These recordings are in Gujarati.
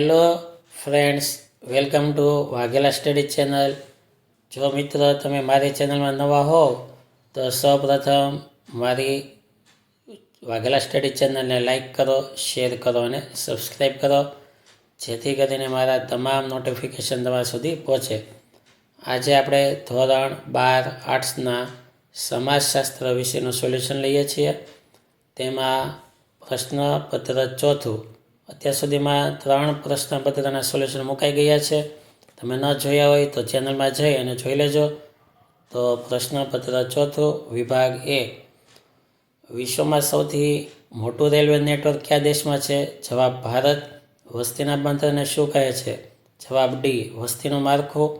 Hello friends, welcome to Vaghela study channel. જો મિત્રો તમે મારી ચેનલમાં નવા હોવ તો સૌપ્રથમ મારી વાઘેલા સ્ટડી ચેનલને લાઈક કરો, શેર કરો અને સબસ્ક્રાઈબ કરો, જેથી કરીને મારા તમામ નોટિફિકેશન તમારા સુધી પહોંચે. આજે આપણે ધોરણ 12 આર્ટ્સના સમાજશાસ્ત્ર વિષયનું સોલ્યુશન લઈએ છીએ. તેમાં પ્રશ્નપત્ર ચોથું. અત્યાર સુધીમાં 3 પ્રશ્નપત્રના સોલ્યુશન મુકાઈ ગયા છે. તમે ન જોયા હોય તો ચેનલમાં જઈ અને જોઈ લેજો. તો પ્રશ્નપત્ર ચોથું, વિભાગ એ. વિશ્વમાં સૌથી મોટું રેલવે નેટવર્ક કયા દેશમાં છે? જવાબ ભારત. વસ્તીના બંધારણને શું કહે છે? જવાબ ડી. વસ્તીનું માળખું.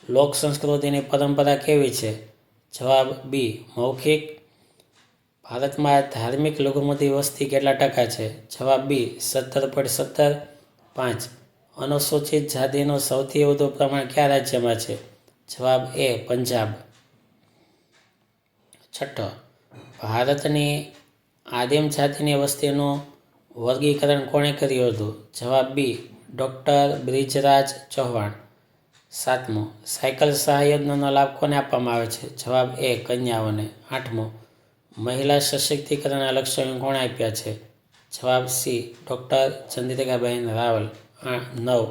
લોક સંસ્કૃતિની પરંપરા કેવી છે? જવાબ બી. મૌખિક. ભારતમાં ધાર્મિક લઘુમતી વસ્તી કેટલા ટકા છે? જવાબ બી. 17.17. 5. અનુસૂચિત જાતિનું સૌથી વધુ પ્રમાણ કયા રાજ્યમાં છે? જવાબ એ. પંજાબ. છઠ્ઠો, ભારતની આદિમ જાતિની વસ્તીનું વર્ગીકરણ કોણે કર્યું હતું? જવાબ બી. ડૉક્ટર બ્રિજરાજ ચૌહાણ. 7મો, સાયકલ સહાય યોજનાનો લાભ કોને આપવામાં આવે છે? જવાબ એ. કન્યાઓને. 8મો, મહિલા સશક્તિકરણના લક્ષ્યો કોણે આપ્યા છે? જવાબ સી. ડૉક્ટર ચંદ્રિકાબેન રાવલ. 9,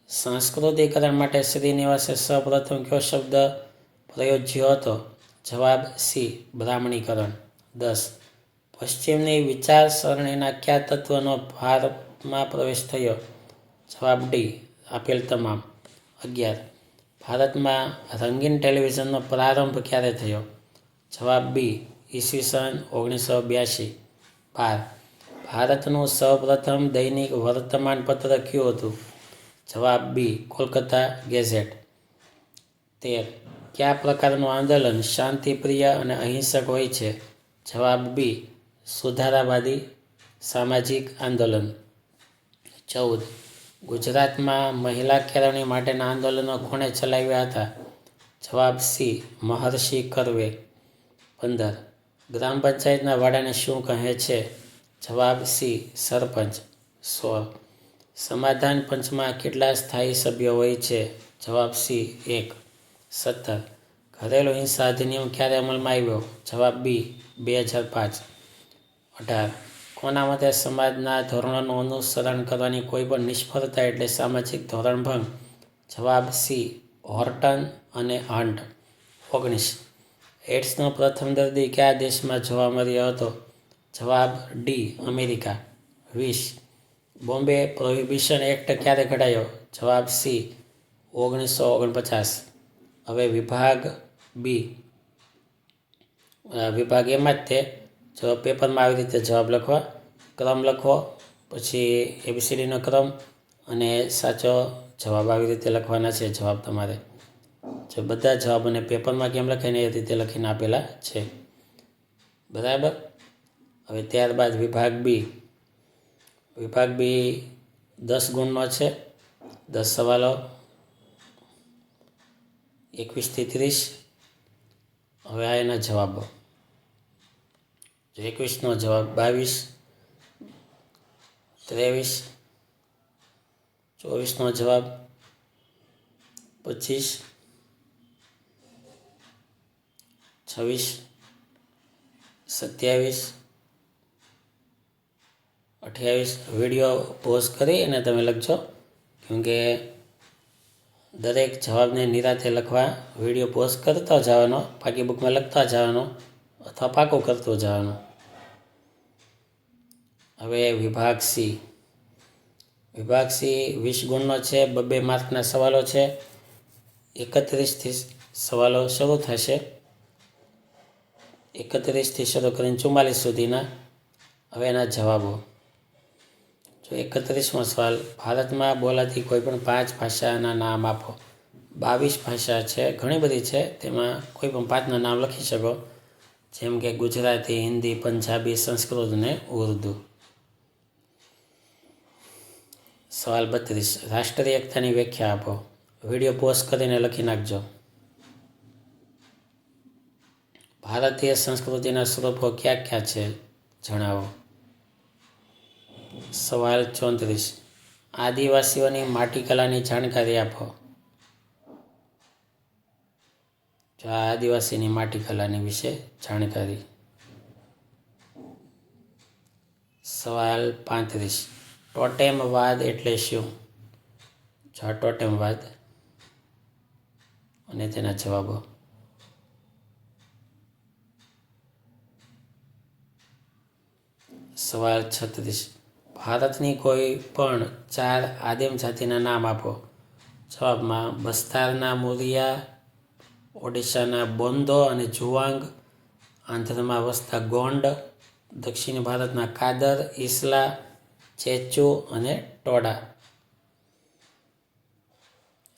સંસ્કૃતિકરણ માટે શ્રીનિવાસે સૌપ્રથમ કયો શબ્દ પ્રયોજ્યો હતો? જવાબ સી. બ્રાહ્મણીકરણ. 10, પશ્ચિમની વિચારસરણીના કયા તત્વનો ભારતમાં પ્રવેશ થયો? જવાબ ડી. આપેલ તમામ. 11, ભારતમાં રંગીન ટેલિવિઝનનો પ્રારંભ ક્યારે થયો? જવાબ બી. ઈસવીસન 1982. 12, ભારતનું સૌપ્રથમ દૈનિક વર્તમાનપત્ર કયું હતું? જવાબ બી. કોલકાતા ગેઝેટ. 13, કયા પ્રકારનું આંદોલન શાંતિપ્રિય અને અહિંસક હોય છે? જવાબ બી. સુધારાવાદી સામાજિક આંદોલન. 14, ગુજરાતમાં મહિલા કેળવણી માટેના આંદોલનો કોણે ચલાવ્યા હતા? જવાબ સી. મહર્ષિ કર્વે. 15, ગ્રામ પંચાયતના વાડાને શું કહે છે? જવાબ સી. સરપંચ. 16, સમાધાન પંચમાં કેટલા સ્થાયી સભ્યો હોય છે? જવાબ સી. 1. 17, ઘરેલુ હિંસા અધિનિયમ ક્યારે અમલમાં આવ્યો? જવાબ બી. 2005. 18, કોના મતે સમાજના ધોરણોનું અનુસરણ કરવાની કોઈ પણ નિષ્ફળતા એટલે સામાજિક ધોરણભંગ? જવાબ સી. હોર્ટન અને હન્ટ. 19, એડ્સનો પ્રથમ દર્દી કયા દેશમાં જોવા મળ્યો હતો? જવાબ D. America. 20, Bombay prohibition act ક્યારે ઘડાયો? જવાબ સી. 1949. હવે વિભાગ બી. વિભાગ એમાં જ તે જો પેપરમાં આવી રીતે જવાબ લખવા, ક્રમ લખવો, પછી એબીસીડીનો ક્રમ અને સાચો જવાબ આવી રીતે લખવાના છે. જવાબ તમારે જે બધા જવાબોને પેપરમાં કેમ લખે ને એ રીતે લખીને આપેલા છે. બરાબર. હવે ત્યારબાદ વિભાગ બી. વિભાગ બી 10 ગુણનો છે. 10 સવાલો, 21 થી 30. હવે આ એના જવાબો. 21નો જવાબ 22, 23, 24નો જવાબ 25, 26, 27, 28. વિડીયો પોઝ કરી અને તમે લખજો, કેમકે દરેક જવાબને નિરાતે લખવા વિડીયો પોઝ કરતા જવાનો, પાકી બુકમાં લખતા જવાનો અથવા પાકું કરતું જવાનું. હવે વિભાગ સી. વિભાગ સી 20 ગુણનો છે. 2 માર્કના સવાલો છે. 31થી સવાલો શરૂ થશે. 31થી શરૂ કરીને 44 સુધીના. હવે એના જવાબો. જો 31મો સવાલ, ભારતમાં બોલાતી કોઈ પણ 5 ભાષાના નામ આપો. 22 ભાષા છે, ઘણી બધી છે. તેમાં કોઈ પણ 5ના નામ લખી શકો, જેમ કે ગુજરાતી, હિન્દી, પંજાબી, સંસ્કૃત અને ઉર્દુ. સવાલ 32, રાષ્ટ્રીય એકતાની વ્યાખ્યા આપો. વિડીયો પોઝ કરીને લખી નાખજો. ભારતીય સંસ્કૃતિના સ્વરૂપો ક્યાં ક્યાં છે? જણાવો. સવાલ 34, આદિવાસીઓની માટીકલાની જાણકારી આપો. જો આ આદિવાસીની માટીકલાની વિશે જાણકારી. સવાલ 35. ટોટેમવાદ એટલે શું? જો આ ટોટેમવાદ અને તેના જવાબો. સવાલ 36. ભારતની કોઈ પણ 4 આદિમ જાતિના નામ આપો. જવાબમાં બસ્તારના મુરિયા, ઓડિશાના બોન્દો અને જુવાંગ, આંધ્રમાં વસતા ગોંડ, દક્ષિણ ભારતના કાદર, ઇસ્લા, ચેચુ અને ટોડા.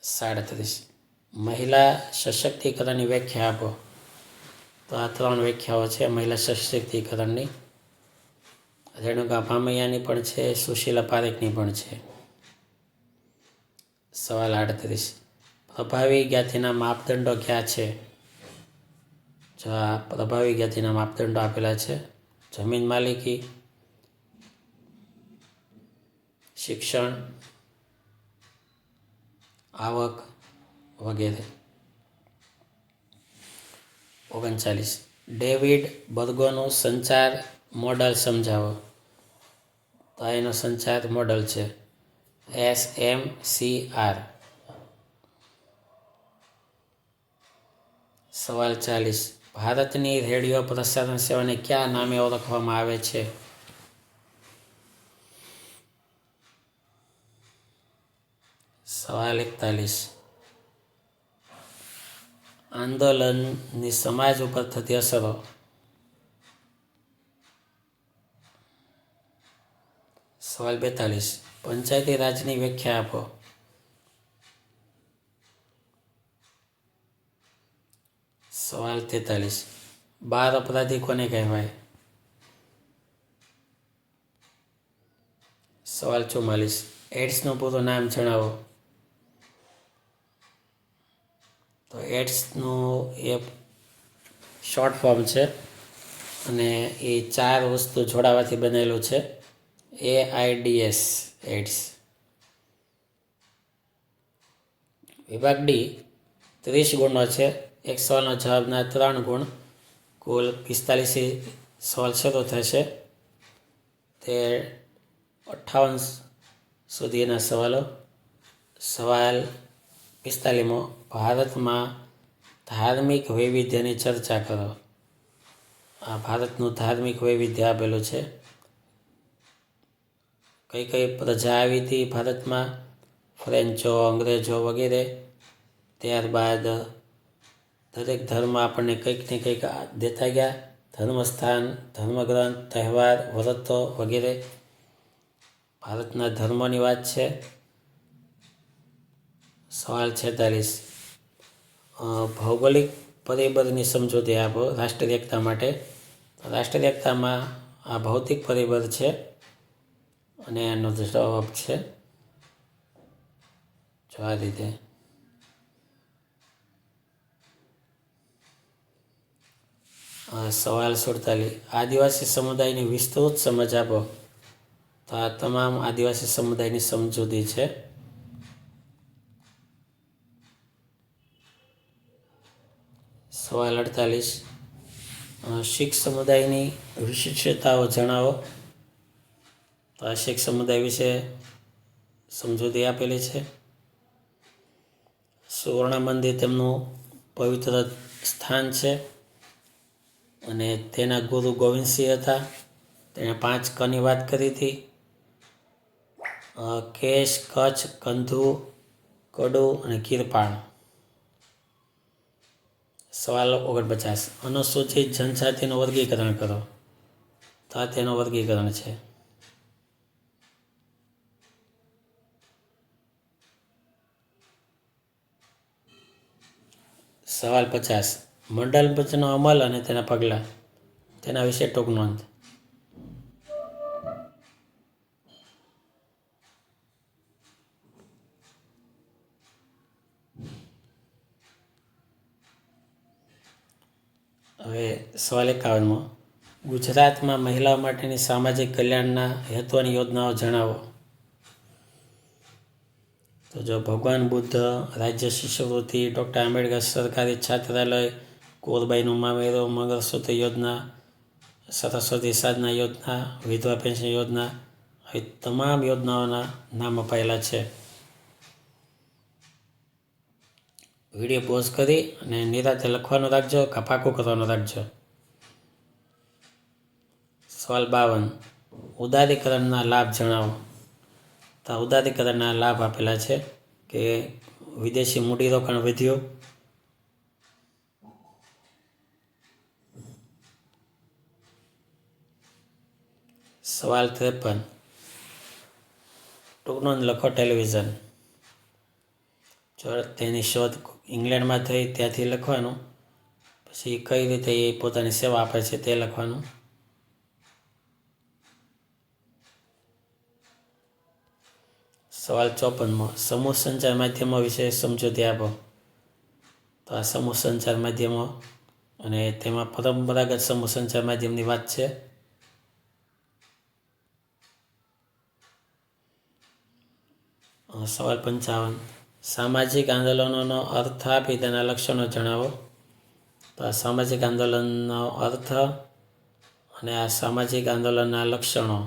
37. મહિલા સશક્તિકરણની વ્યાખ્યા આપો. તો આ 3 વ્યાખ્યાઓ છે મહિલા સશક્તિકરણની. રેણુકા ભામૈયાની પણ છે, સુશીલા પારેખની પણ છે. સવાલ 38. પ્રભાવી જ્ઞાતિના માપદંડો ક્યાં છે? જો આ પ્રભાવી જ્ઞાતિના માપદંડો આપેલા છે. જમીન માલિકી, શિક્ષણ, આવક વગેરે. 39. ડેવિડ બર્ગોનું સંચાર મોડલ સમજાવો. તો એનો સંચાર મોડલ છે SMCR. સવાલ 40. ભારતની રેડિયો પ્રસારણ સેવાને કયા નામે ઓળખવામાં આવે છે? સવાલ 41. આંદોલનની સમાજ ઉપર થતી અસરો. સવાલ 42. પંચાયતી રાજની વ્યાખ્યા આપો. સવાલ 43. બાળ અપરાધી કોને કહેવાય? સવાલ 44. એડ્સનું પૂરું નામ જણાવો. તો એડ્સનું એ શોર્ટ ફોર્મ છે અને એ 4 વસ્તુ જોડાવાથી બનેલું છે. AIDS, AIDS. વિભાગ ડી 30 ગુણનો છે. એક સવાલનો જવાબના 3 ગુણ. કુલ 45 સવાલ શરૂ થશે. તે 58 સુધીના સવાલો. સવાલ 45મો. ભારતમાં ધાર્મિક વૈવિધ્યની ચર્ચા કરો. આ ભારતનું ધાર્મિક વૈવિધ્ય આપેલું છે. કઈ કઈ પ્રજા આવી હતી ભારતમાં? ફ્રેન્ચો, અંગ્રેજો વગેરે. ત્યારબાદ દરેક ધર્મ આપણને કંઈક ને કંઈક દેતા ગયા. ધર્મસ્થાન, ધર્મગ્રંથ, તહેવાર, વ્રતો વગેરે. ભારતના ધર્મોની વાત છે. સવાલ 46. ભૌગોલિક પરિબળની સમજૂતી આપો રાષ્ટ્રીય એકતા માટે. રાષ્ટ્રીય એકતામાં આ ભૌતિક પરિબળ છે અને એનો જવાબ છે જો આ રીતે. સવાલ 47. આદિવાસી સમુદાયની વિસ્તૃત સમજ આપો. તો આ તમામ આદિવાસી સમુદાયની સમજૂતી છે. સવાલ 48. શીખ સમુદાયની વિશેષતાઓ જણાવો. તો આ શીખ સમુદાય વિશે સમજૂતી આપેલી છે. સુવર્ણ મંદિર તેમનું પવિત્ર સ્થાન છે અને તેના ગુરુ ગોવિંદસિંહ હતા. તેણે 5 કની વાત કરી હતી. કેશ, કચ્છ, કંધુ, કડુ અને કિરપાણ. સવાલ 49. અનુસૂચિત જનજાતિનું વર્ગીકરણ કરો. તો આ તેનું વર્ગીકરણ છે. સવાલ 50. મંડલ પંચનો અમલ અને તેના પગલાં. તેના વિશે ટૂંક નોંધ. હવે સવાલ 51મો. ગુજરાતમાં મહિલાઓ માટેની સામાજિક કલ્યાણના હેતુઓની યોજનાઓ જણાવો. જો ભગવાન બુદ્ધ, રાજ્ય શિષ્યવૃત્તિ, ડૉક્ટર આંબેડકર સરકારી છાત્રાલય, કોરબાઈનું મામેરો, મંગળસૂત્ર યોજના, સરસ્વતી સાધના યોજના, વિધવા પેન્શન યોજના, આવી તમામ યોજનાઓના નામ અપાયેલા છે. વિડીયો પોઝ કરી અને નિરાતે લખવાનું રાખજો, પાકું કરવાનું રાખજો. સવાલ 52. ઉદારીકરણના લાભ જણાવો. તો ઉદારીકરણના લાભ આપેલા છે કે વિદેશી મૂડીરોકાણ વધ્યું, સવાલ 53. ટૂંક નોંધ લખો ટેલિવિઝન. જો તેની શોધ ઇંગ્લેન્ડમાં થઈ ત્યાંથી લખવાનું, પછી કઈ રીતે એ પોતાની સેવા આપે છે તે લખવાનું. સવાલ 54. સમૂહ સંચાર માધ્યમો વિશે સમજૂતી આપો. તો આ સમૂહ સંચાર માધ્યમો અને તેમાં પરંપરાગત સમૂહ સંચાર માધ્યમની વાત છે. સવાલ 55. સામાજિક આંદોલનોનો અર્થ આપી તેના લક્ષણો જણાવો. તો આ સામાજિક આંદોલનનો અર્થ અને આ સામાજિક આંદોલનના લક્ષણો.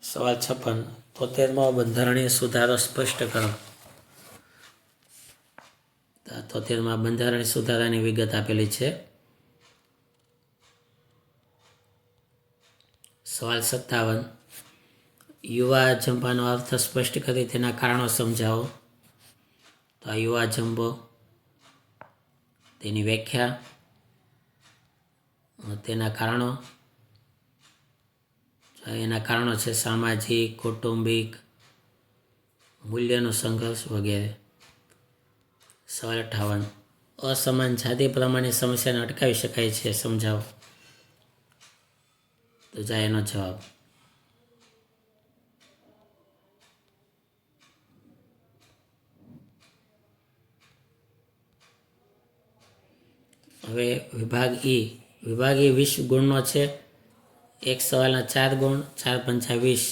સવાલ 56. 73મો બંધારણીય સુધારો સ્પષ્ટ કરો. 73માં બંધારણીય સુધારાની વિગત આપેલી છે. સવાલ 57. યુવા અજંપાનો અર્થ સ્પષ્ટ કરી તેના કારણો સમજાવો. તો આ યુવા અજંપો, તેની વ્યાખ્યા, તેના કારણો. એના કારણો છે સામાજિક, કૌટુંબિક, મૂલ્યનો સંઘર્ષ વગેરે. સવાલ 58. અસમાન જાતિ પ્રમાણની સમસ્યાને અટકાવી શકાય છે, સમજાવો. તો જાય એનો જવાબ. હવે વિભાગ ઈ. વિભાગ ઈ 20 ગુણનો છે. એક સવાલના 4 ગુણ, 4 પંચા 20.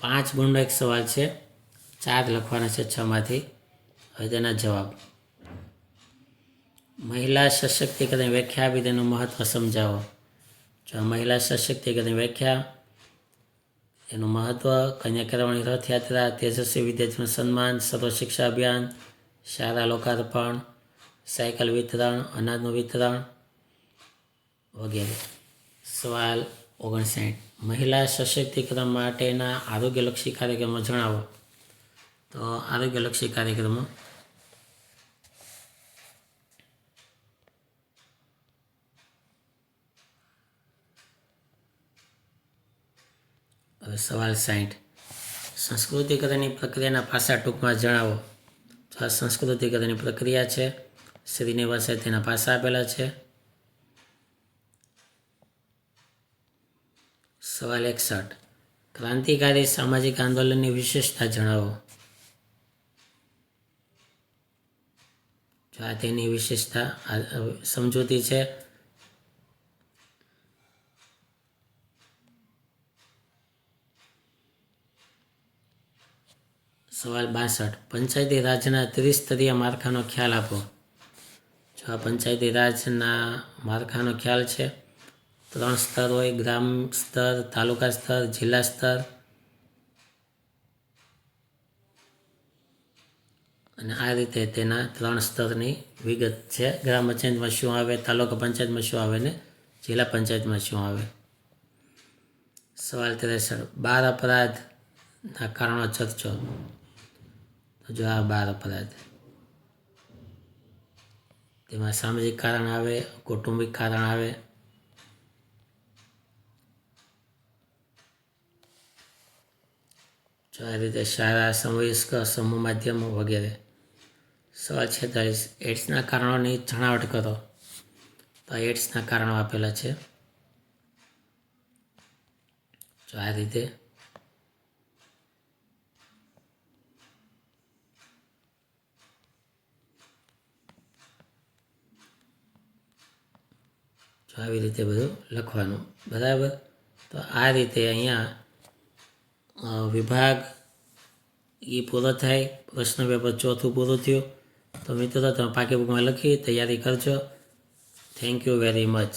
5 ગુણનો એક સવાલ છે, 4 લખવાના છે 6માંથી. હવે તેના જવાબ. મહિલા સશક્તિકરણ વ્યાખ્યા આપી તેનું મહત્વ સમજાવો. જો મહિલા સશક્તિકરણ વ્યાખ્યા, એનું મહત્વ: કન્યા કેળવણી રથયાત્રા, તેજસ્વી વિદ્યાર્થીનું સન્માન, સર્વ શિક્ષા અભિયાન, શાળા લોકાર્પણ, સાયકલ વિતરણ, અનાજનું વિતરણ વગેરે. સવાલ 59. મહિલા સશક્તિકરણ માટેના આરોગ્યલક્ષી કાર્યક્રમો જણાવો. તો આરોગ્યલક્ષી કાર્યક્રમો. હવે સવાલ 60. સંસ્કૃતિકરણની પ્રક્રિયાના પાસા ટૂંકમાં જણાવો. તો આ સંસ્કૃતિકરણની પ્રક્રિયા છે. શ્રીનિવાસે તેના પાસા આપેલા છે. સવાલ 61. ક્રાંતિકારી સામાજિક આંદોલનની વિશેષતા જણાવો. જો આ તેની વિશેષતા સમજૂતી છે. સવાલ 62. પંચાયતી રાજના ત્રિસ્તરીય માળખાનો ખ્યાલ આપો. જો આ પંચાયતી રાજના માળખાનો ખ્યાલ છે. 3 સ્તર હોય: ગ્રામ સ્તર, તાલુકા સ્તર, જિલ્લા સ્તર. અને આ રીતે તેના 3 સ્તરની વિગત છે. ગ્રામ પંચાયતમાં શું આવે, તાલુકા પંચાયતમાં શું આવે ને જિલ્લા પંચાયતમાં શું આવે. સવાલ 63. બાળ અપરાધના કારણો ચર્ચો. તો જો આ બાળ અપરાધ, તેમાં સામાજિક કારણ આવે, કૌટુંબિક કારણ આવે. જો આ રીતે શાળા, સમવયસ્ક, સમૂહ માધ્યમો વગેરે. સવાલ 46. એડ્સના કારણોની જણાવટ કરો. તો એડ્સના કારણો આપેલા છે. જો આ રીતે. જો જો આવી રીતે બધું લખવાનું, બરાબર. તો આ રીતે અહીંયા વિભાગ એ પૂરો થાય, પ્રશ્ન પેપર ચોથું પૂરું થયું. તો મિત્રો તમે પાકી બુકમાં લખી તૈયારી કરજો. Thank you very much.